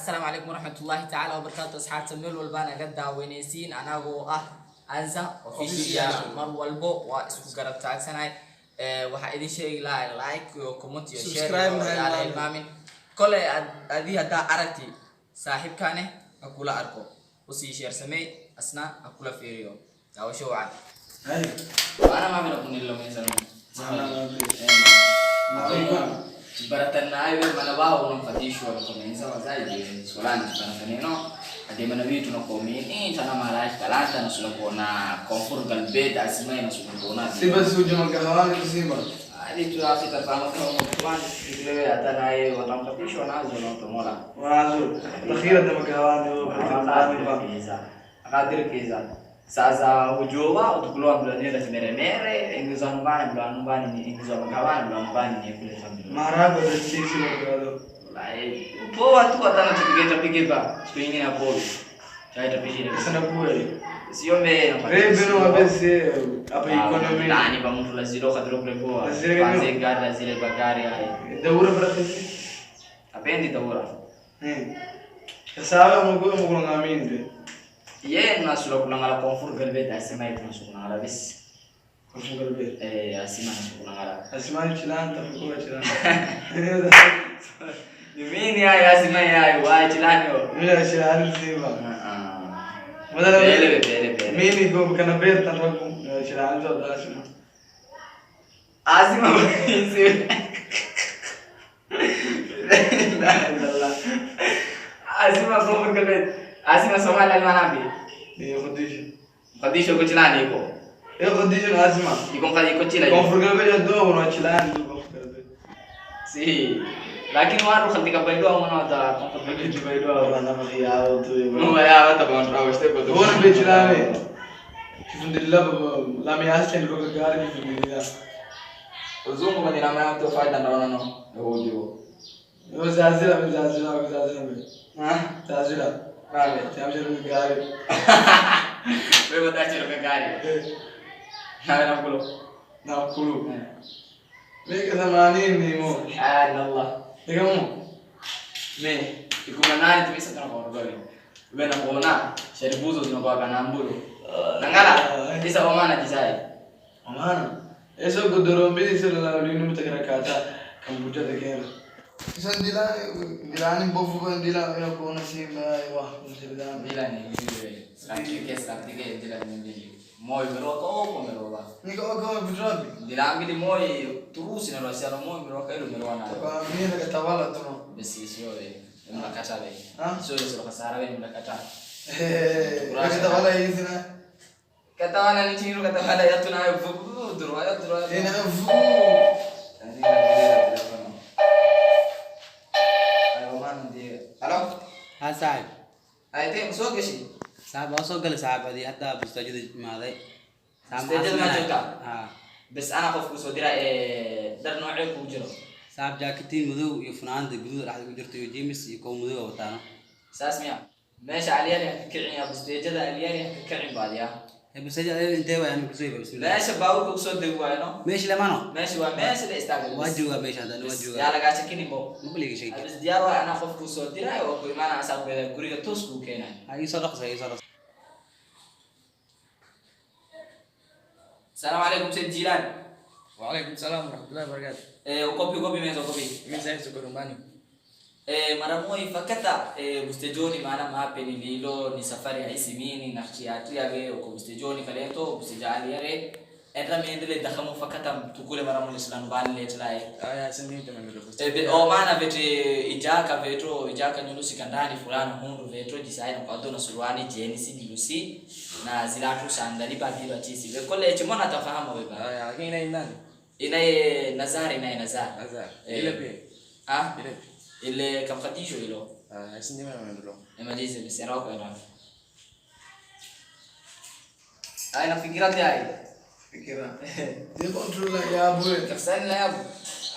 السلام عليكم ورحمة الله تعالى وبركاته أصحاب تميل والبانا قد داوينيسين أنا جو أنزا official مر والبو واسمه قرب تاعك سناي waxa idin sheegi lahaa like iyo comment iyo share iyo ilmaamin kole adii hada aragti saaxiibkane akula arko usii share samee asna akula fiiriyo daawasho wacan ana ma mina kunilla meesano baratanayo manabao unamfatisho wakomenza wazaidi solani barataneno adema vitu na komini sana mara talanta na sula kuona comfort bed asimai na sula kuona siba suje makahawani siba ali tu afita kama kwa ile hata naye watamfatisho nazo na utomola wazo takhira da makahawani akadir kiza sasa ujoba utukuloa mlanenda timeremere ingiza nyumbani ni ingiza makahawani nyumbani ni kule familia marago da sisi makahawani poa tu atana tupige ba siku nyingine hapo chaita pishile sana kweli sio mbele na rebeno wabese hapa economy nani ba mtu lazilo kadro kule poa kwanza gari zile bagari hai daura barafiki apendi daura sasa mko ngaminde ye nasula kulangala comfort galbet asema ipo nasula bis comfort galbet asema nasula asema chilanta mko chilanta mimi haya asema haya wa chilanyo bila chilani siba madala bele mimi go kana beta tangu chilani zo dasima asema hizi asema comfort galbet asema somali almanabi khadisha ko chilani iko khadisha asema iko khadi ko chilani comfort galbet do no chilani si lakini watu katika baidoa wanaota comfortable baidoa wana mriao tu no ya hata bwana washte kwa wana bechilane kifundilila la miasi ndio gari kifundilila uzungu mwenye na maana tu faida naona no ndio yo zazira zazira vale tamje gari wewe utaachira gari na kulu mimi zamani ni mo Allah Ikamu me ikuma nani tumisa tana kwa rogali bena kuona sharibuzo zinakuwa kana mbulu nangala kisa omana jisai omana eso godoro mbili sio la linu mtakara kata kambuja tekera kisa ndilani bofu kwa ndila ya kuona simba wa msilidana ndila ni vile lakini kesa tike ndila ni mbili moyo meroka opo meroka niko kama bidrabi ndila mbili moyo turusi na rasiana moyo meroka ile meroka kwa mimi nakatawala tu besi sio wewe unakata wewe sio sio kasara wewe unakata nakatawala hizi na katawala ni chiru katawala yatu nayo duro ina vu ayo man de alo Asal. aite so keshi Saab also gal saab adi hatta bustajid maaday. Bustajid ma joogta bas ana qof ku soo dira dar noocee ku jiro saab jaakitiin madow iyo funaanada guduud dhaxda ku jirto iyo jeemis iyo koomudo wataana saas miya meesha aliyana ka kiciya bustajida aliyana ka kicin baadiya bustajid intee waa anu kusoo bismillah meesha baawurka ku soo deg waayno meesha lamano meesha waa meesha la istaago wajiga meesha hadana wajiga yaa laga shakini bo mabaliga shay bas diyaar waa ana qof ku soo diray oo ku imaana asaabada guriga toos ku keenay ay soo dhaqso السلام عليكم سيد جيلان. وعليكم السلام ورحمة الله وبركاته. وكوبي ميزو كوبي. مين سايس كورماني. Maramoi fakata bustejoni maana mapeni lilo ni safari ya isimini na chiatu yake uko bustejoni kaleto bustejali yake endra miendele dakhamu fakata tukule maramoi islam bani letlai Aya sindi tamamilo bustejoni. o maana vete ijaka nyulusi kandani fulani hundu veto jisaina kwa dona suruani jeni si dilusi na zilatu sandali babiro atisi ve kole chimona tafahamu wewe Aya kina nani? Inaye Nazar Nazar. Ile pia. Ile ile kamfatisho hilo sindi tamamilo. Emalize bisera wako ina ai nafikira tayari fikira ni control ya bure tafsani la yabu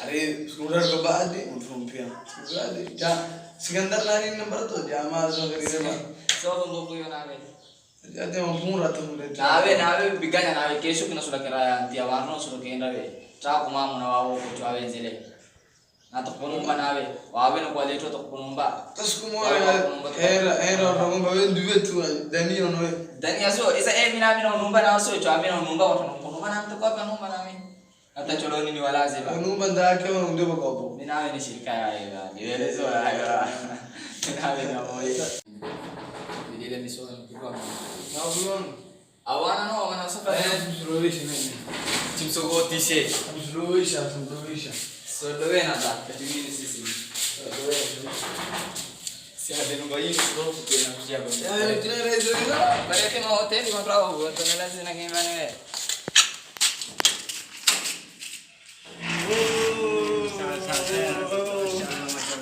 अरे स्कूटर को बाद ही उठूं पिया स्कूटर जा Sikandar line number तो जामा जो करी रे so ngopo yo nawe जाते हम पूरा तो मुरे nawe biganya nawe kesho kuna sura kira ntia wano sura kenda we cha kuma muna wao kuchwa wenzele تقبلون بناوي وابين قواليتو تقبلون با تسكم هيرا رغم بين دويتو دانيو نو دنيا سو إذا إيه منا منا نومبا ناسو جو أمين نومبا وتنومبا نام تقوى بنومبا نامي أنت تقولوني ولا زيبا نومبا داك كمان ندوبا كابو منا منا شركة يا ديالي سو يا منا منا موي ديالي مسوي نقول نقولون أوانا نو أنا سافر بسرويش نحن تمسكوا تيشي بسرويش Dove è andata? Che ti vieni sì sì. Si ha dei nuovi dopo che non ci abbiamo. non ti ne reso di là. Perché ma ho tempo ma bravo, guarda nella zona che va ne.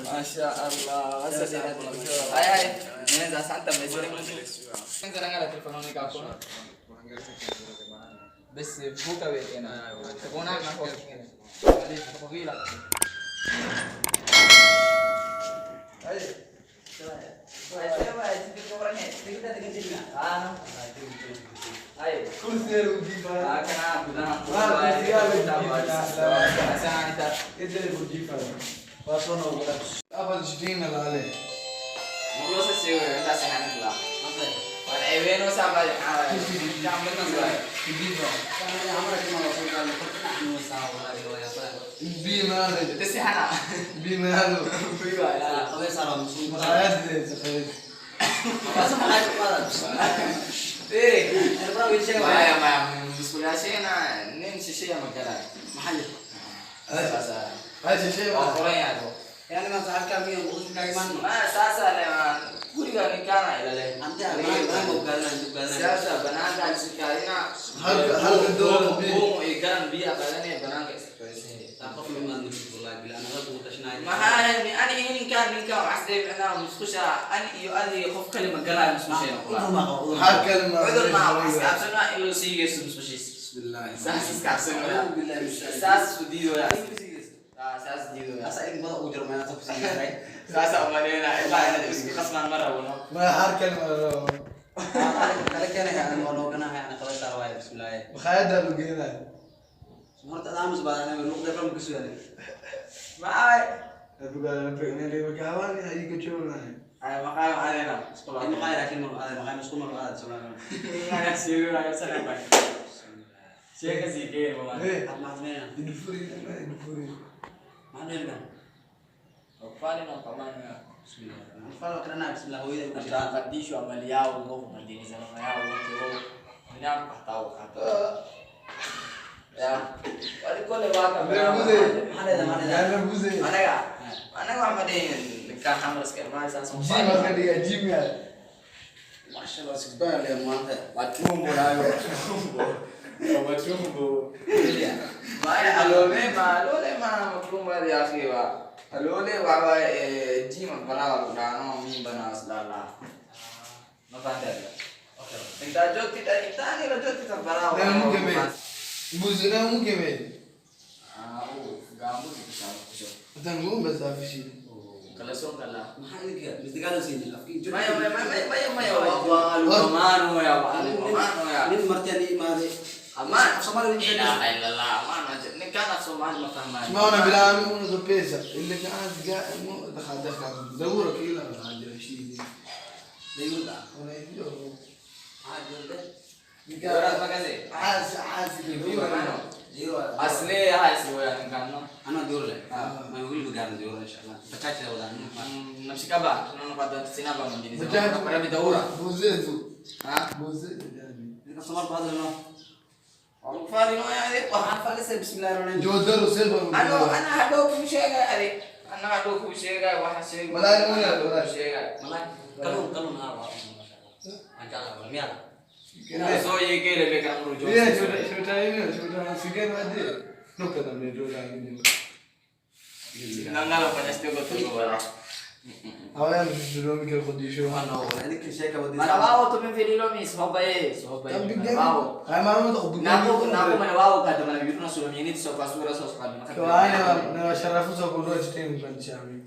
Masya Allah, ay, ini dah santai mesra. Kan kadang ada telepon ni kaku. Bes buka wetnya. Tekona nak kau kini. Kali aku gila. Ayo. Apa disini lale? Mulu sesiu, tak sehat lah. Wan eveno sama yang awal. Jangan benar. Karena amra cuma waktu kali pertama salah Bimalo. Itu sih hana. Bimalo. Biwa. Kau salam semua. Ayat deh sekali. Masa makan kepala. Ada berapa isi Maya maya, sekolah sih na, nih sisi yang magara. mahal. Sasa. Ayat sih. Oh, Korea tuh. Yang lima saat kami yang urus kaki mana? Sasa leman. Kuri kan ikan aja deh. Nanti ada yang bukan juga. Sasa banana sekali na. Hal kedua Bung ikan biar kalian nih banana kayak seperti. Apa memang itu lagi? Anak aku udah senang. Mahal nih, ani ini kan asli ana muskusha, ani iyo adi khof kali magara muskusha. Hal kelma. Udah mau asli ilo sige muskushi. Bismillah. Sas kasih ya. Alhamdulillah. Sas sudido ya. Sas dido ya. Asa ini baru ujar mana tuh sih, right? Sas amalena, ila itu khasman marah wono. Ma hal kelma. Kalau kena kan mau kena kan kalau tarawih Bismillah. Khayda lu gila. Semua tak tahu sebenarnya belum dapat kesulitan. Mai. Tapi kalau pengen dia berkawan ya ikut coba. Ay makanya ada na. Sekolah. Ini makanya rakin mau ada makanya mesti mau ada sebenarnya. Ngana siru na sana pa. Siya kasi ke mo man. Apa-apanya? Ini free. Mana kan? Pali na pamana. Bismillah. Kalau kena Bismillah huwi Kita angkat tisu amal yao go mandini sama yao go. Ini aku tahu kata. Ya. Kali ko le baka. Mana buze. Mana ga? Mana ga amadin. Nikah hamras ke mas asong. Jim akan dia Jim ya. Masyaallah sebenarnya yang mana? Matumbo na yo. Matumbo. Iya. Maya alole ma matumbo ya khiwa. Alole baba Jim bana kudano mi bana aslala. Mafanda. Okay. Kita joti kita ni lo joti ta bara. Buze na mungkin be. Gambu itu sama kusyo. Tanggung bahasa fisik. Kalau song kala. Mahal juga. Mesti kalau sini. Maya wa lumano ya wa lumano ya. Ini martian ini mari. Aman. Sama dengan Ila illallah aman aja. Ni kana suman mafahman. ما أنا بلعب من البيسة اللي قاعد مو دخل دورك إلى هذا الشيء. Dayun tak? أنا يجوا. Orang makasih. عاز Asli ya asli ya kan. Anak diur lah. Mau beli begar diur insyaallah. Pecah cewek dan. Nafsi kaba, nono pada sina bang jadi. بجد Pada bidaura. بوزيتو. Ha? بوزيت. Ini customer pada no. Orang fari no ya deh. Wah, apa sih bismillahirrahmanirrahim. جودر وسيلفر. Ana hado kushega ari. Ana hado kushega wah shega. Malay mo yan, malay. Kushega. Malay. Kalung apa? Anjal apa? Mial. So ye ke lebe kan rujo. Iya, sudah sekian aja. No kata medo lagi. Nangala panaste ko tulo wala. Awalnya sudah mikir kondisi Ano, ini kisah kamu di. Manawaw to pinfililo mi sobaye. Manawaw. Ay mama to bukan. Nako manawaw ka mana bitu na sulam yinit so kasura so kan. Kaya na sharafu sa kulo chitin kan chami.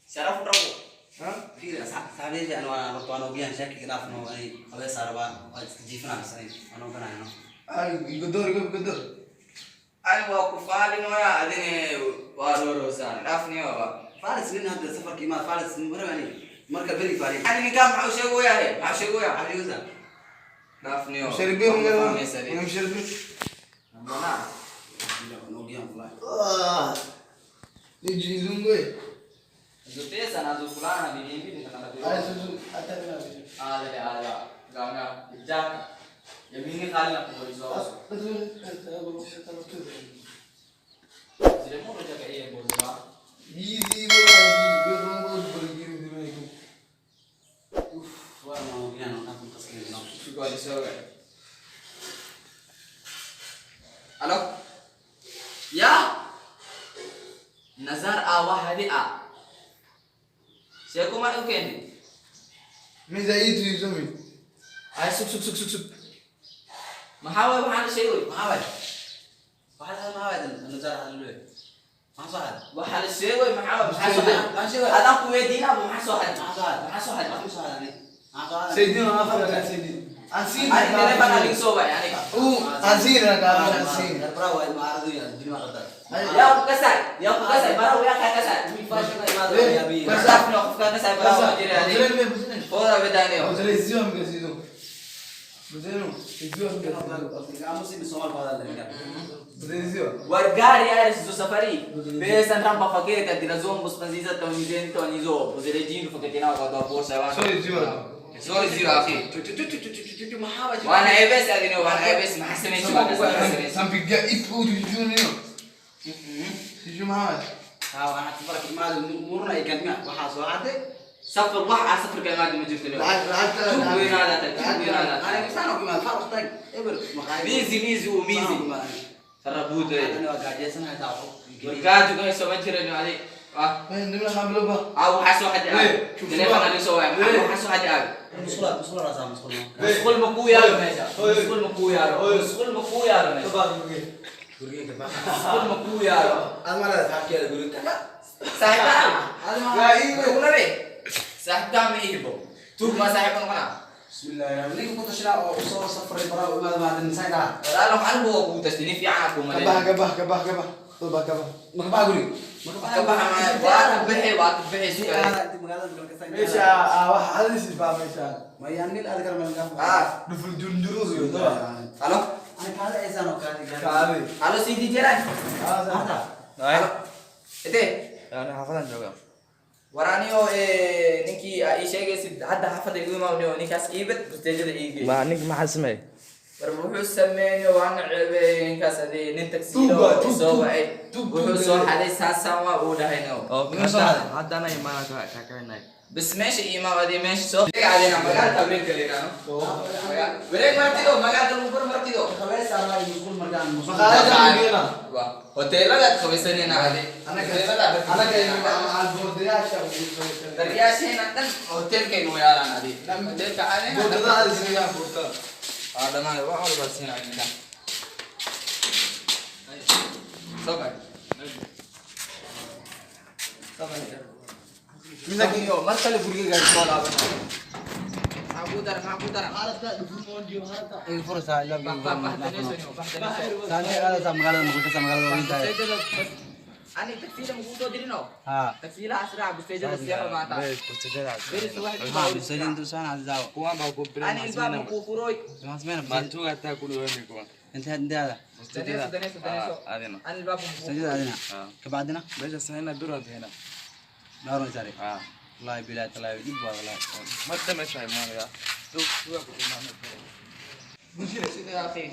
Syaraf rabu. Ha? Tidak, sabi siya waktu ano biyan siya kikirap no ay kawai sarwa jifna sa ano kana no. Ay, igudor. أنا وكفالي نويا أديني وروسان رافني وابا فارس من هذا السفر كيما فارس من برا يعني مركب بلي فارس أنا كم حوشي ويا هي حوشي ويا علي وزن رافني وابا شربين ولا ما شربين أنا نوديهم والله يجي زونغوي زوجتي سنة زوجلانا بيجي هاي زوج أتابعنا هذا قامنا الجاك يميني خالنا بوليسوس سلمون رجع كأيه بوليسا يجي ولا يجي بيرمو بوليجي وانا نوديهم ناكل قصير ناكل شو قاعد يسوي ألو يا نزار واحد سيكون ما يمكن ميزايد يزومي هاي سك محاول محل شيء محاول واحد ما هذا النزار على الليل ما صعد محل شيء محاول محل شيء أنا قوي دينا محل واحد محل واحد ما صعد ما صعد سيدنا ما فرق سيدنا أنسين أنا كده بنا لينسوبا يعني أنسين أنا أنسين البراو ما عرضوا يا الدنيا قدر يا كسر برا ويا كسر مي فاشل ما ده يا بي كسر نو كسر برا وجري يعني هو بدانيو وزلزيهم كسيدو بدينو يزيهم قاموسي بسوال هذا اللي بدينو wargari aris zo safari besan rampa fakir kan tira zom bus panziza to nizen to nizo buzere jin faketina wa do borsa wa سوري زيما sorry zero akhi ما حاول وانا ebes adino وانا ebes mahsene chuma سام بيجا إيبو تجونيو تجو محمد ها انا تفرق ما مرنا يقدم وحاس واحد سفر واحد سفر كلمات ما جبت له شوف وين هذا وين هذا انا كسانو كما فرق طيب ابر ميزي وميزي فربوت انا قاعد يسمع تعرف والكاتو كان يسوي جرى عليه وين دمنا خاملوبا او حاسو حد تليفون اللي سوى حاسو حد مسؤول راسا مسؤول مكو يا ماشا مسؤول مكو يا مسؤول مكو يا ماشا مسؤول مكو يا انا لا تحكي على يقول صاحب لا إيه ولا بيه صاحب دام يهبو تو ما صاحب انا بسم الله الرحمن الرحيم كنت شراء وصور سفر البراء ما بعد النساء لا لو حلو هو تسني في عاكم كبah طبا كبah ما بقولي كبah وقت بحي سؤال انت مقالة تقول كسان ايش واحد هذا شيء بقى ايش ما يعني الاذكر من الجنب نفل جندروز يا الو انا كذا انسان وكذا كابي الو سيدي جيران هذا الو ايه أنا حافظ جواب ورانيو نيكي اي شيء سيد حتى حفظ يقول ما وديو نيكاس ايبت بتجد ايجي ما نيك ما حسمي wuxuu sameeyay waan ceebeen kaas adee nin taksiilo soo wacay wuxuu soo xaday saasan waa uu dhahayno هذا أنا ما كاكايناي بس ماشي إيمان ودي ماشي سو علينا مقال كابين كلينا بريك مرتيدو مقال كلوبر مرتيدو خلاص انا يقول مرجان مقالة عندنا hotel لا تخبسني أنا عليه أنا كاين مع البورديات الرياش هنا عندنا hotel كينو يا أنا دي hotel كعاني بوردة هذا سريع بوردة هذا ما هو أول بس هنا عندنا صباح منك يو ما تخلي برجع قاعد يقول هذا معبودر الفرصه لا ثاني هذا سمغال مقول سمغال وانت أنا تكسير مقولة دينه ها تكسير أسرع بستيجر السيارة ما تعرف بس كنت بيرس واحد ها بسجن دوسان عزاو كوان باكو أنا بريم الباب مكوفروي ما سمعنا ما انتو قاعد تاكلوا وين كوان انت هذا دنيسو هذا أنا الباب سجل هذنا كبعدنا بس سهلنا دورة هنا نارون ساري والله بلا تلا يجيب والله ما تمشي ما يا يا أخي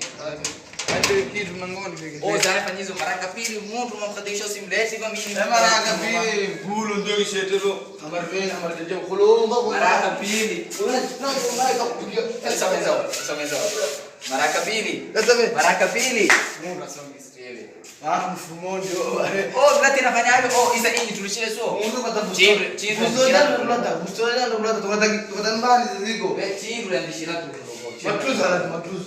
هذا كيد منغون فيك أو زارف أنيزو مرا كبير مو رما خديشة سيمليسي بمين مرا كبير بولون دوغي شيتلو أمر فين أمر تجيب خلوم مرا كبير سميزو مرا كبير مرا كبير مو رسم إسرائيلي مفهومون جو أو بلاتي نفعني أبي أو إذا إني تلوشي سو تير بستوينا نقولها تقدر نبالي زيكو تير ولا نشيلات مطلوز هذا مطلوز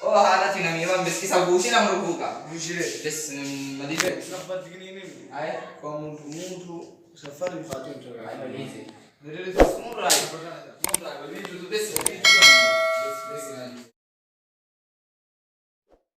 أو هذا تينا ميوان بس كيسا بوشي نمر بوكا بوشيلي بس مدينة سفر تجنيني أيه كم سفر الفاتون ترى أيه مدينة There is مو راي بس